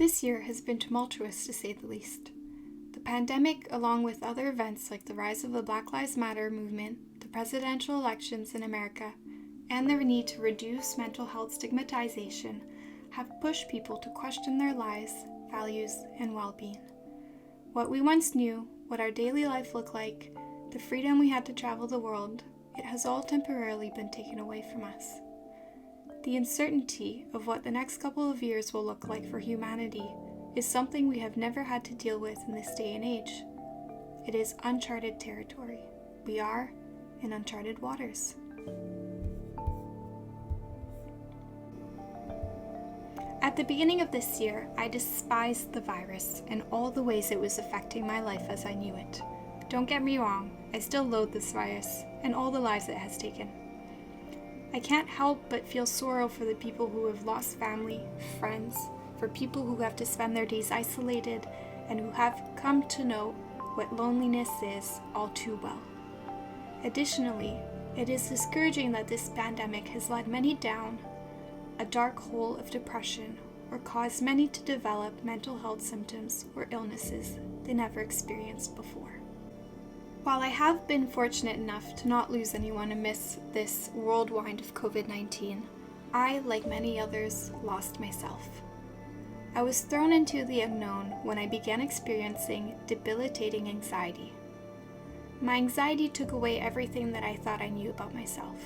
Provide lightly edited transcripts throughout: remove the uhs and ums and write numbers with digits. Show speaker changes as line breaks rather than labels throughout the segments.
This year has been tumultuous to say the least. The pandemic, along with other events like the rise of the Black Lives Matter movement, the presidential elections in America, and the need to reduce mental health stigmatization, have pushed people to question their lives, values, and well-being. What we once knew, what our daily life looked like, the freedom we had to travel the world, it has all temporarily been taken away from us. The uncertainty of what the next couple of years will look like for humanity is something we have never had to deal with in this day and age. It is uncharted territory. We are in uncharted waters. At the beginning of this year, I despised the virus and all the ways it was affecting my life as I knew it. Don't get me wrong, I still loathe this virus and all the lives it has taken. I can't help but feel sorrow for the people who have lost family, friends, for people who have to spend their days isolated, and who have come to know what loneliness is all too well. Additionally, it is discouraging that this pandemic has led many down a dark hole of depression or caused many to develop mental health symptoms or illnesses they never experienced before. While I have been fortunate enough to not lose anyone amidst this whirlwind of COVID-19, I, like many others, lost myself. I was thrown into the unknown when I began experiencing debilitating anxiety. My anxiety took away everything that I thought I knew about myself.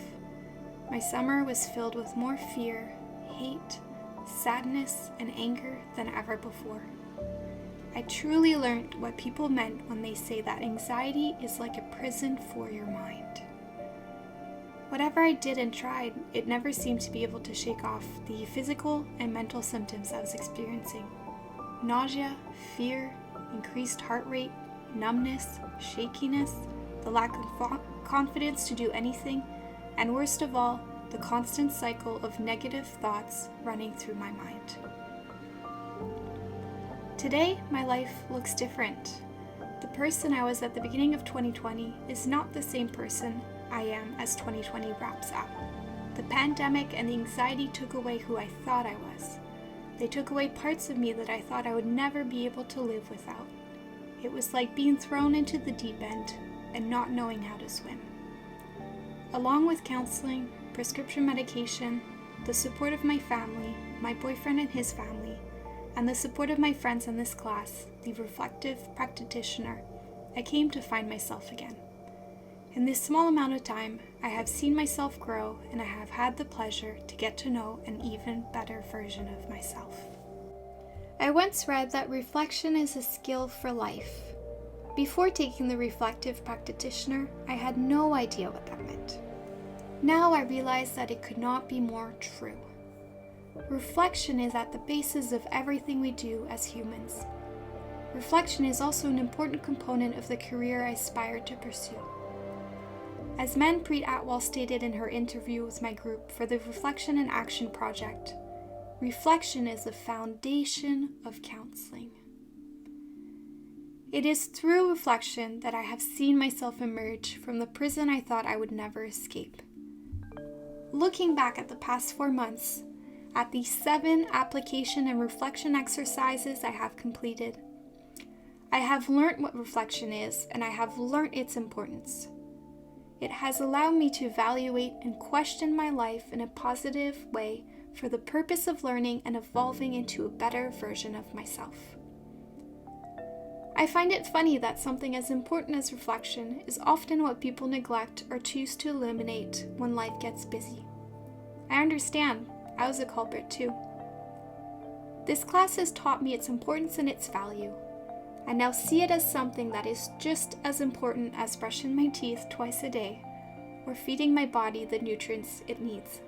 My summer was filled with more fear, hate, sadness, and anger than ever before. I truly learned what people meant when they say that anxiety is like a prison for your mind. Whatever I did and tried, it never seemed to be able to shake off the physical and mental symptoms I was experiencing. Nausea, fear, increased heart rate, numbness, shakiness, the lack of confidence to do anything, and worst of all, the constant cycle of negative thoughts running through my mind. Today, my life looks different. The person I was at the beginning of 2020 is not the same person I am as 2020 wraps up. The pandemic and the anxiety took away who I thought I was. They took away parts of me that I thought I would never be able to live without. It was like being thrown into the deep end and not knowing how to swim. Along with counseling, prescription medication, the support of my family, my boyfriend and his family, and the support of my friends in this class, the reflective practitioner, I came to find myself again. In this small amount of time, I have seen myself grow, and I have had the pleasure to get to know an even better version of myself. I once read that reflection is a skill for life. Before taking the reflective practitioner, I had no idea what that meant. Now I realize that it could not be more true. Reflection is at the basis of everything we do as humans. Reflection is also an important component of the career I aspire to pursue. As Manpreet Atwal stated in her interview with my group for the Reflection and Action Project, reflection is the foundation of counseling. It is through reflection that I have seen myself emerge from the prison I thought I would never escape. Looking back at the past 4 months, at the 7 application and reflection exercises I have completed, I have learned what reflection is, and I have learned its importance. It has allowed me to evaluate and question my life in a positive way for the purpose of learning and evolving into a better version of myself. I find it funny that something as important as reflection is often what people neglect or choose to eliminate when life gets busy. I understand. I was a culprit too. This class has taught me its importance and its value. I now see it as something that is just as important as brushing my teeth twice a day or feeding my body the nutrients it needs.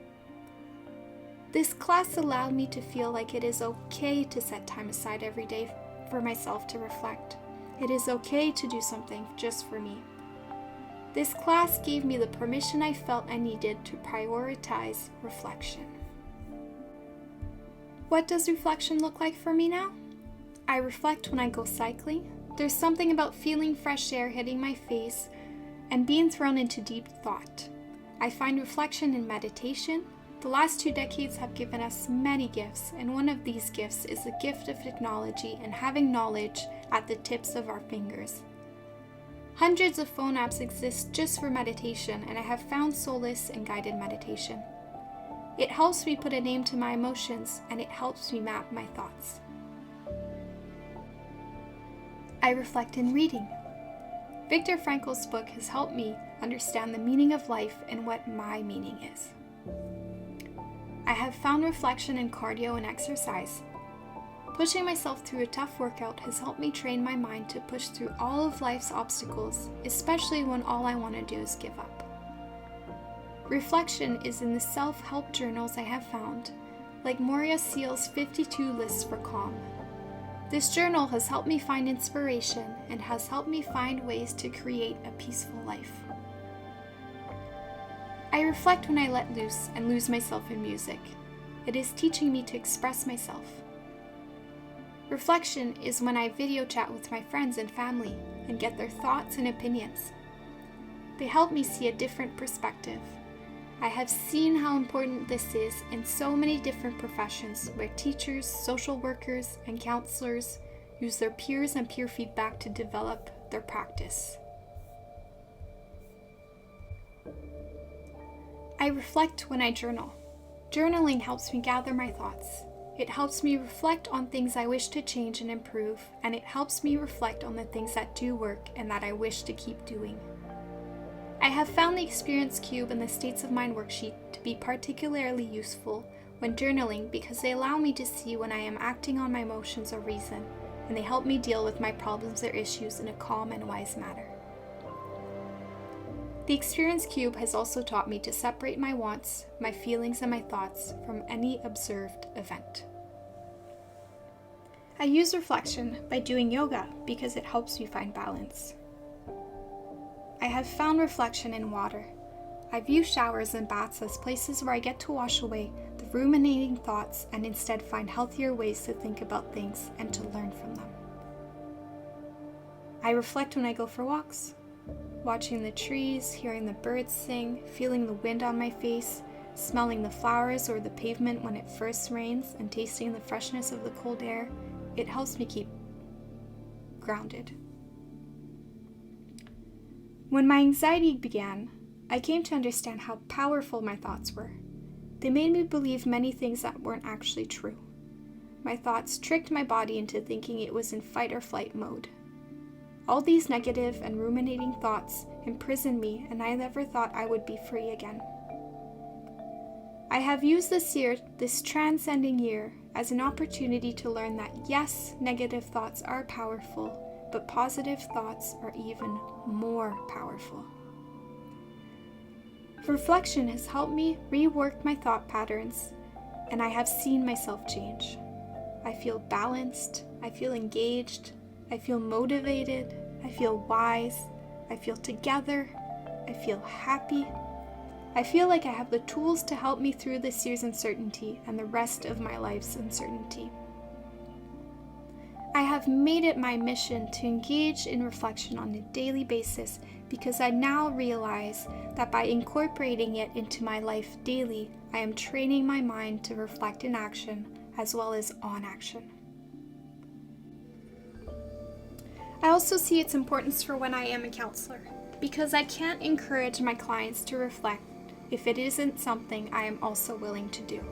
This class allowed me to feel like it is okay to set time aside every day for myself to reflect. It is okay to do something just for me. This class gave me the permission I felt I needed to prioritize reflection. What does reflection look like for me now? I reflect when I go cycling. There's something about feeling fresh air hitting my face and being thrown into deep thought. I find reflection in meditation, the The last 2 decades have given us many gifts, and one of these gifts is the gift of technology and having knowledge at the tips of our fingers. Hundreds of phone apps exist just for meditation, and I have found solace in guided meditation. It helps me put a name to my emotions, and it helps me map my thoughts. I reflect in reading. Viktor Frankl's book has helped me understand the meaning of life and what my meaning is. I have found reflection in cardio and exercise. Pushing myself through a tough workout has helped me train my mind to push through all of life's obstacles, especially when all I want to do is give up. Reflection is in the self-help journals I have found, like Moria Seal's 52 lists for calm. This journal has helped me find inspiration and has helped me find ways to create a peaceful life. I reflect when I let loose and lose myself in music. It is teaching me to express myself. Reflection is when I video chat with my friends and family and get their thoughts and opinions. They help me see a different perspective. I have seen how important this is in so many different professions where teachers, social workers, and counselors use their peers and peer feedback to develop their practice. I reflect when I journal. Journaling helps me gather my thoughts. It helps me reflect on things I wish to change and improve, and it helps me reflect on the things that do work and that I wish to keep doing. I have found the Experience Cube and the States of Mind worksheet to be particularly useful when journaling because they allow me to see when I am acting on my emotions or reason, and they help me deal with my problems or issues in a calm and wise manner. The Experience Cube has also taught me to separate my wants, my feelings, and my thoughts from any observed event. I use reflection by doing yoga because it helps me find balance. I have found reflection in water. I view showers and baths as places where I get to wash away the ruminating thoughts and instead find healthier ways to think about things and to learn from them. I reflect when I go for walks. Watching the trees, hearing the birds sing, feeling the wind on my face, smelling the flowers or the pavement when it first rains, and tasting the freshness of the cold air, it helps me keep grounded. When my anxiety began, I came to understand how powerful my thoughts were. They made me believe many things that weren't actually true. My thoughts tricked my body into thinking it was in fight or flight mode. All these negative and ruminating thoughts imprisoned me, and I never thought I would be free again. I have used this year, this transcending year, as an opportunity to learn that yes, negative thoughts are powerful, but positive thoughts are even more powerful. Reflection has helped me rework my thought patterns, and I have seen myself change. I feel balanced, I feel engaged, I feel motivated, I feel wise, I feel together, I feel happy. I feel like I have the tools to help me through this year's uncertainty and the rest of my life's uncertainty. I have made it my mission to engage in reflection on a daily basis because I now realize that by incorporating it into my life daily, I am training my mind to reflect in action as well as on action. I also see its importance for when I am a counselor, because I can't encourage my clients to reflect if it isn't something I am also willing to do.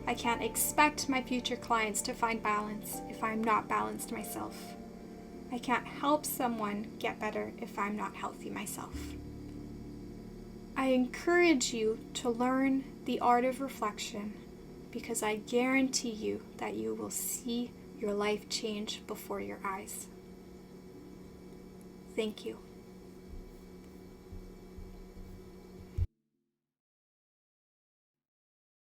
I can't expect my future clients to find balance if I'm not balanced myself. I can't help someone get better if I'm not healthy myself. I encourage you to learn the art of reflection because I guarantee you that you will see your life change before your eyes. Thank you.